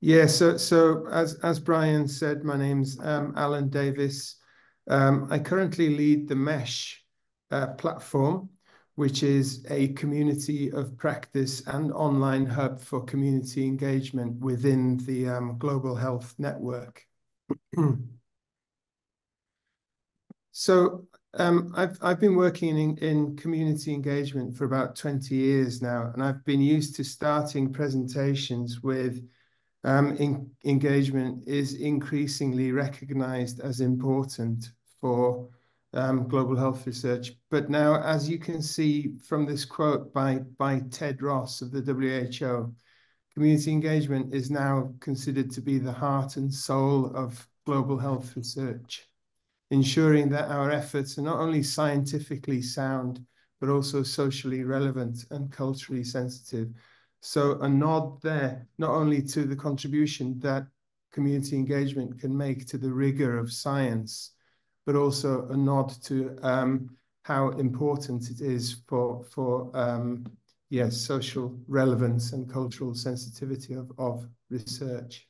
Yeah, so as Brian said, my name's Alun Davies. I currently lead the Mesh platform, which is a community of practice and online hub for community engagement within the Global Health Network. So I've been working in community engagement for about 20 years now, and I've been used to starting presentations with engagement is increasingly recognized as important for global health research. But now, as you can see from this quote by Ted Ross of the WHO, community engagement is now considered to be the heart and soul of global health research, ensuring that our efforts are not only scientifically sound, but also socially relevant and culturally sensitive. So a nod there, not only to the contribution that community engagement can make to the rigor of science, but also a nod to how important it is for yes, social relevance and cultural sensitivity of research.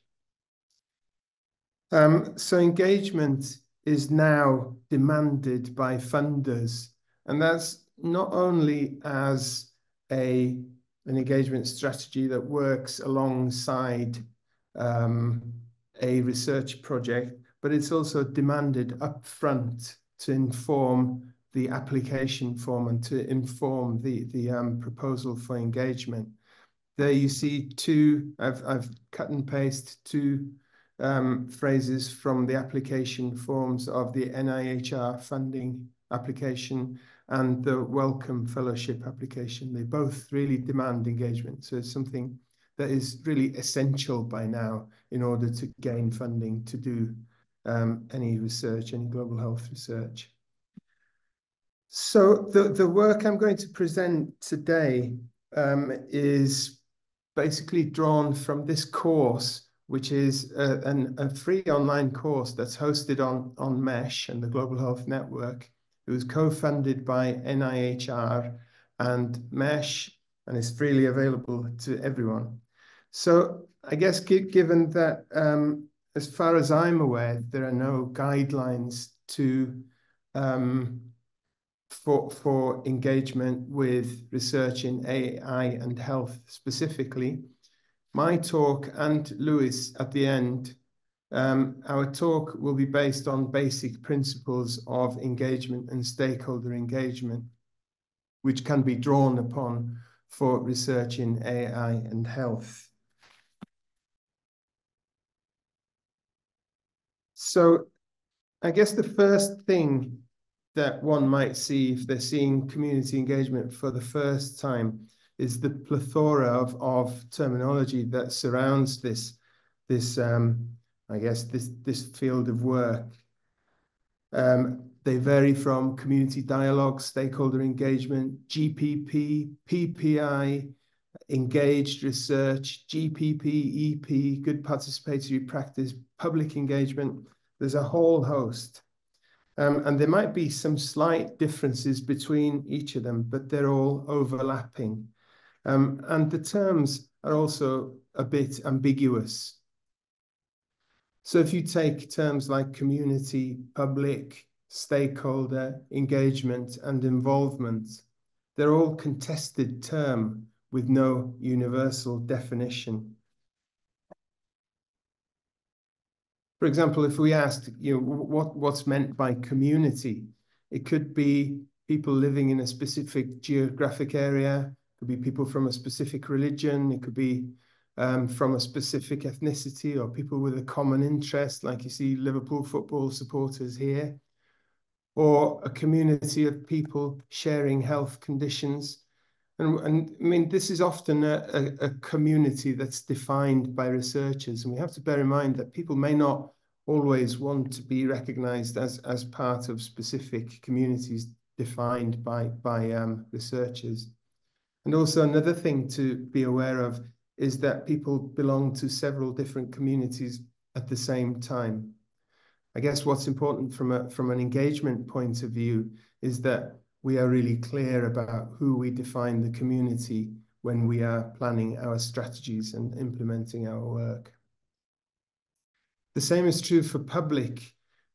So engagement is now demanded by funders, and that's not only as an engagement strategy that works alongside a research project, but it's also demanded upfront to inform the application form and to inform the proposal for engagement. There you see I've cut and pasted two phrases from the application forms of the NIHR funding application and the Wellcome Fellowship application. They both really demand engagement. So it's something that is really essential by now in order to gain funding to do any research, any global health research. So the work I'm going to present today is basically drawn from this course, which is a free online course that's hosted on Mesh and the Global Health Network. It was co-funded by NIHR and Mesh, and is freely available to everyone. So I guess given that, as far as I'm aware, there are no guidelines to for engagement with research in AI and health specifically. My talk and Lewis at the end, our talk will be based on basic principles of engagement and stakeholder engagement, which can be drawn upon for research in AI and health. So I guess the first thing that one might see if they're seeing community engagement for the first time is the plethora of terminology that surrounds this field of work. They vary from community dialogue, stakeholder engagement, GPP, PPI, engaged research, GPP, EP, good participatory practice, public engagement. There's a whole host. And there might be some slight differences between each of them, but they're all overlapping. And the terms are also a bit ambiguous. So if you take terms like community, public, stakeholder, engagement, and involvement, they're all contested terms with no universal definition. For example, if we asked, what's meant by community, it could be people living in a specific geographic area, it could be people from a specific religion, it could be from a specific ethnicity, or people with a common interest, like you see Liverpool football supporters here, or a community of people sharing health conditions. And I mean, this is often a community that's defined by researchers. And we have to bear in mind that people may not always want to be recognized as part of specific communities defined by researchers. And also another thing to be aware of is that people belong to several different communities at the same time. I guess what's important from an engagement point of view is that we are really clear about who we define the community when we are planning our strategies and implementing our work. The same is true for public.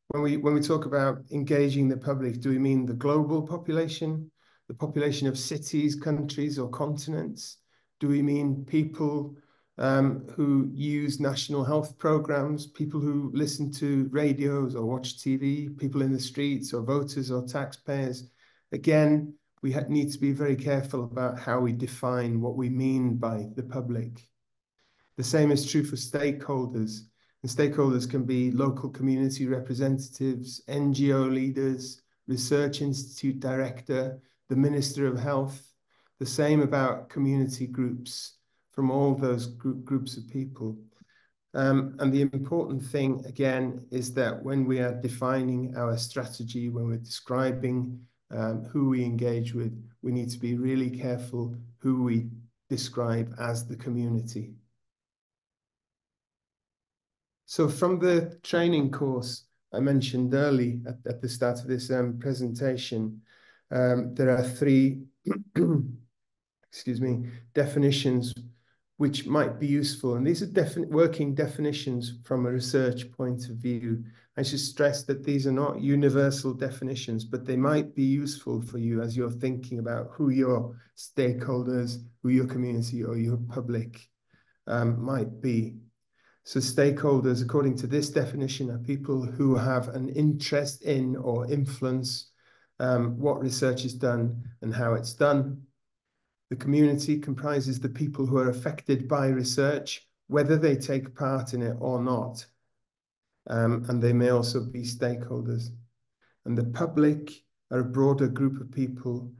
When we talk about engaging the public, do we mean the global population, the population of cities, countries, or continents? Do we mean people who use national health programs, people who listen to radios or watch TV, people in the streets, or voters or taxpayers? Again, we need to be very careful about how we define what we mean by the public. The same is true for stakeholders. And stakeholders can be local community representatives, NGO leaders, research institute director, the Minister of Health. The same about community groups from all those groups of people. And the important thing, again, is that when we are defining our strategy, when we're describing who we engage with, we need to be really careful who we describe as the community. So from the training course I mentioned early at the start of this presentation, there are three excuse me, definitions which might be useful. And these are working definitions from a research point of view. I should stress that these are not universal definitions, but they might be useful for you as you're thinking about who your stakeholders, who your community or your public might be. So stakeholders, according to this definition, are people who have an interest in or influence what research is done and how it's done. The community comprises the people who are affected by research, whether they take part in it or not. And they may also be stakeholders. And the public are a broader group of people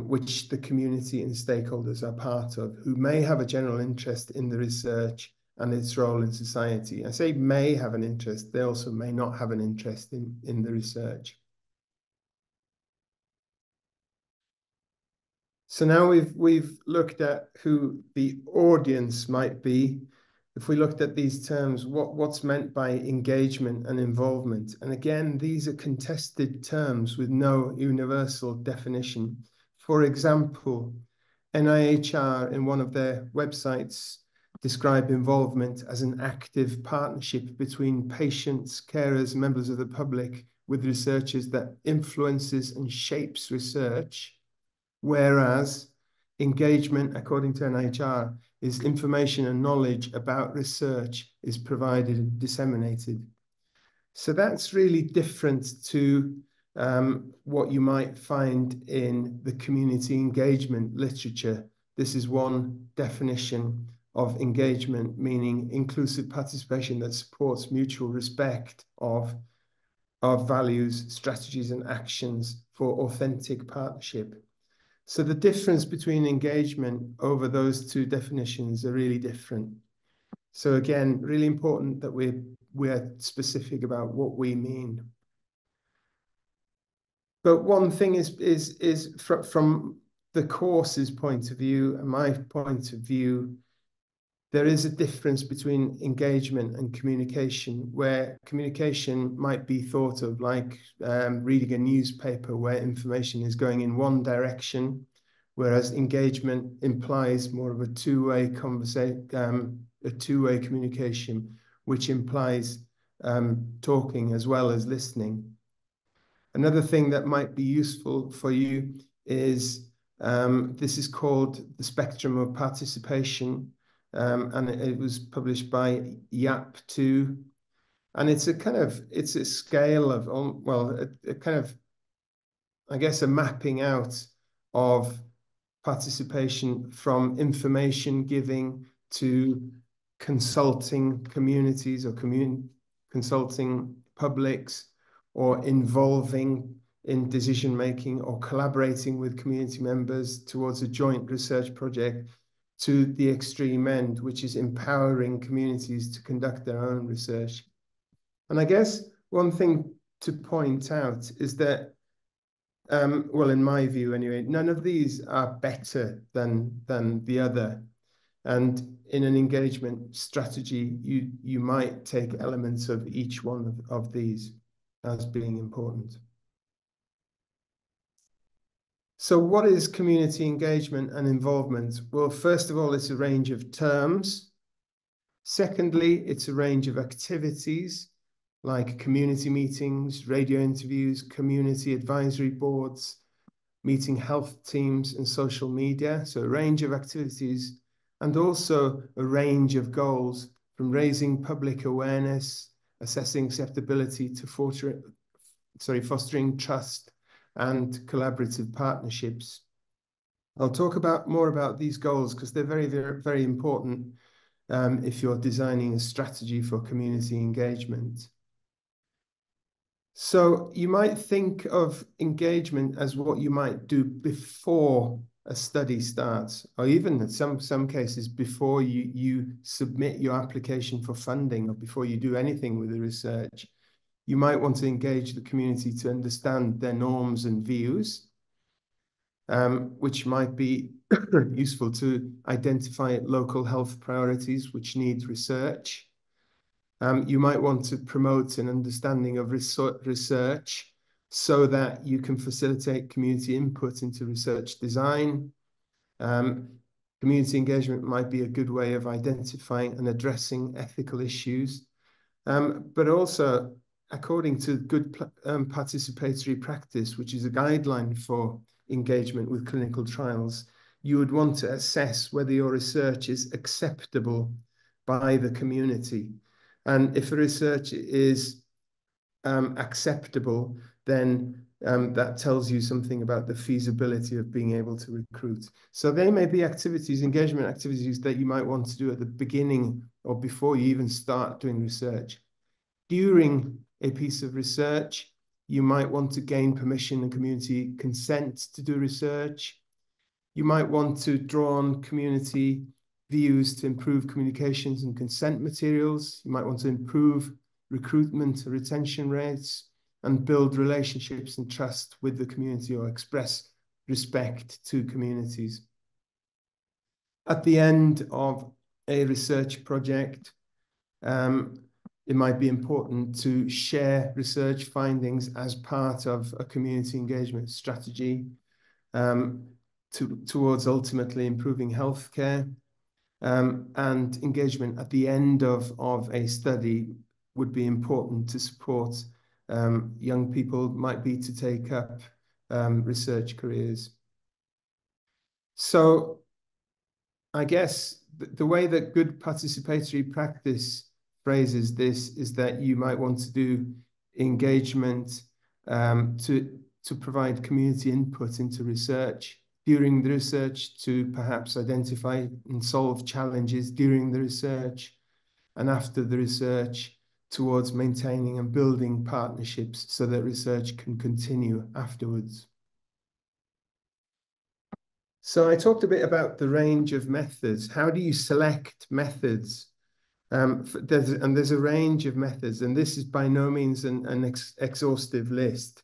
which the community and stakeholders are part of, who may have a general interest in the research and its role in society. I say may have an interest, they also may not have an interest in the research. So now we've looked at who the audience might be. If we looked at these terms, what's meant by engagement and involvement? And again, these are contested terms with no universal definition. For example, NIHR in one of their websites describe involvement as an active partnership between patients, carers, members of the public with researchers that influences and shapes research, whereas engagement, according to NIHR, is information and knowledge about research is provided and disseminated. So that's really different to what you might find in the community engagement literature. This is one definition of engagement, meaning inclusive participation that supports mutual respect of values, strategies, and actions for authentic partnership. So the difference between engagement over those two definitions are really different. So again, really important that we're specific about what we mean. But one thing is from the course's point of view and my point of view, there is a difference between engagement and communication, where communication might be thought of like reading a newspaper where information is going in one direction, whereas engagement implies more of a two-way conversation, a two-way communication, which implies talking as well as listening. Another thing that might be useful for you is this is called the spectrum of participation. And it was published by YAP2, and it's a scale of, well, a kind of, I guess, a mapping out of participation from information giving to consulting communities or consulting publics, or involving in decision making or collaborating with community members towards a joint research project, to the extreme end, which is empowering communities to conduct their own research. And I guess one thing to point out is that, well, in my view anyway, none of these are better than the other. And in an engagement strategy, you might take elements of each one of these as being important. So what is community engagement and involvement? Well, first of all, it's a range of terms. Secondly, it's a range of activities like community meetings, radio interviews, community advisory boards, meeting health teams and social media. So a range of activities and also a range of goals from raising public awareness, assessing acceptability to fostering trust and collaborative partnerships. I'll talk more about these goals because they're very, very, very important if you're designing a strategy for community engagement. So you might think of engagement as what you might do before a study starts, or even in some cases before you submit your application for funding or before you do anything with the research. You might want to engage the community to understand their norms and views, which might be useful to identify local health priorities which need research. You might want to promote an understanding of research so that you can facilitate community input into research design. Community engagement might be a good way of identifying and addressing ethical issues, but also according to good participatory practice, which is a guideline for engagement with clinical trials, you would want to assess whether your research is acceptable by the community. And if the research is acceptable, then that tells you something about the feasibility of being able to recruit. So they may be activities, engagement activities that you might want to do at the beginning or before you even start doing research. During a piece of research, you might want to gain permission and community consent to do research. You might want to draw on community views to improve communications and consent materials. You might want to improve recruitment and retention rates and build relationships and trust with the community or express respect to communities. At the end of a research project, it might be important to share research findings as part of a community engagement strategy towards ultimately improving healthcare. And engagement at the end of a study would be important to support young people, might be to take up research careers. So I guess the way that good participatory practice phrases this is that you might want to do engagement to provide community input into research, during the research to perhaps identify and solve challenges during the research, and after the research towards maintaining and building partnerships so that research can continue afterwards. So I talked a bit about the range of methods. How do you select methods? There's a range of methods, and this is by no means an exhaustive list.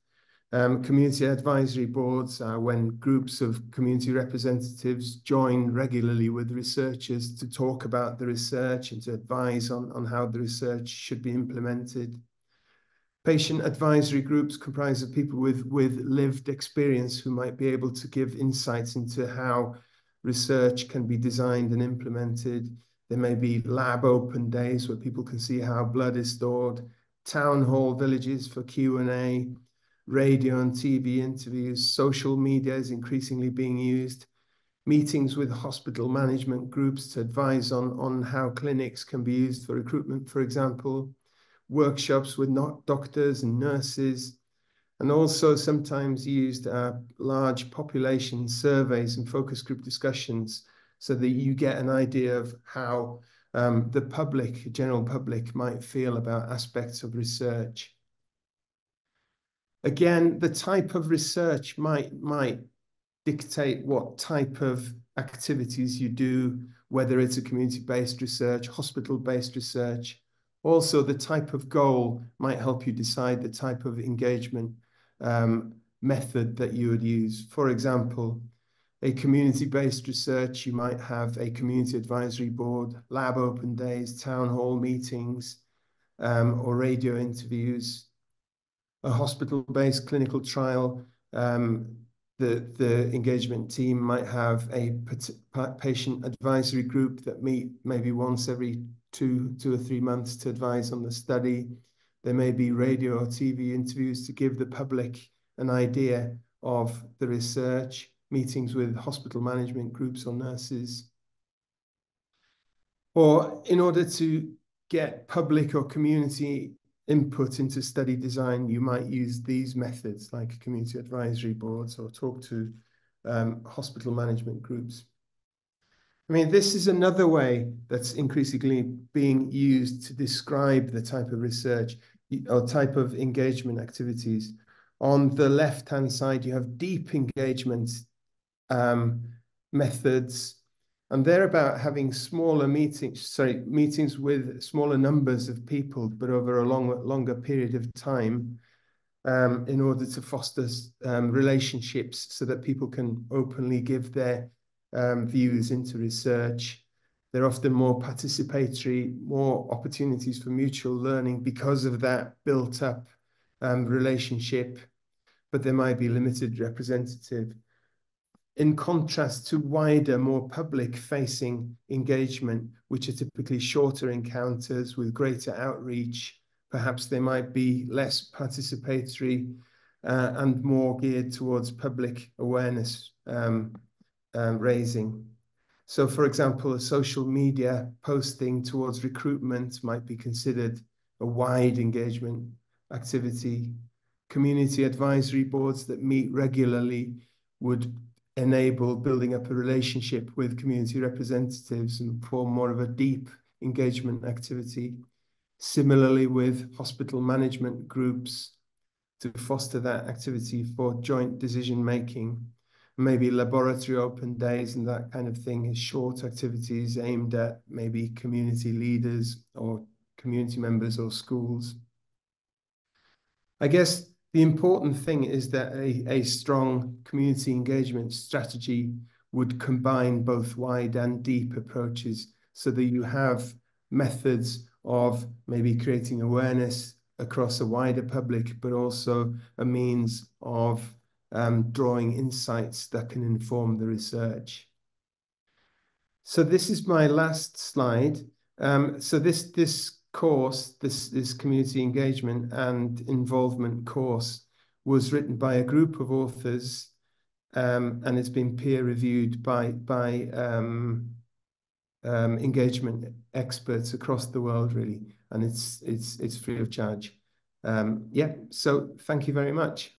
Community advisory boards are when groups of community representatives join regularly with researchers to talk about the research and to advise on how the research should be implemented. Patient advisory groups comprise of people with lived experience who might be able to give insights into how research can be designed and implemented. There may be lab open days where people can see how blood is stored, town hall villages for Q&A, radio and TV interviews, social media is increasingly being used, meetings with hospital management groups to advise on how clinics can be used for recruitment, for example, workshops with doctors and nurses, and also sometimes used large population surveys and focus group discussions so that you get an idea of how the public, general public, might feel about aspects of research. Again, the type of research might dictate what type of activities you do, whether it's a community-based research, hospital-based research. Also, the type of goal might help you decide the type of engagement method that you would use. For example, a community-based research, you might have a community advisory board, lab open days, town hall meetings, or radio interviews. A hospital-based clinical trial, the engagement team might have a patient advisory group that meet maybe once every 2 or 3 months to advise on the study. There may be radio or TV interviews to give the public an idea of the research, meetings with hospital management groups or nurses. Or in order to get public or community input into study design, you might use these methods like community advisory boards or talk to hospital management groups. I mean, this is another way that's increasingly being used to describe the type of research or type of engagement activities. On the left-hand side, you have deep engagement methods, and they're about having smaller meetings with smaller numbers of people, but over a longer period of time, in order to foster relationships so that people can openly give their views into research. They're often more participatory, more opportunities for mutual learning because of that built-up relationship, but there might be limited representative. In contrast to wider, more public-facing engagement, which are typically shorter encounters with greater outreach, perhaps they might be less participatory and more geared towards public awareness raising. So, for example, a social media posting towards recruitment might be considered a wide engagement activity. Community advisory boards that meet regularly would enable building up a relationship with community representatives and form more of a deep engagement activity. Similarly, with hospital management groups to foster that activity for joint decision making. Maybe laboratory open days and that kind of thing is short activities aimed at maybe community leaders or community members or schools. I guess the important thing is that a strong community engagement strategy would combine both wide and deep approaches so that you have methods of maybe creating awareness across a wider public, but also a means of drawing insights that can inform the research. So this is my last slide. So this course, this community engagement and involvement course was written by a group of authors, and it's been peer reviewed by engagement experts across the world, really, and it's free of charge. Yeah, so thank you very much.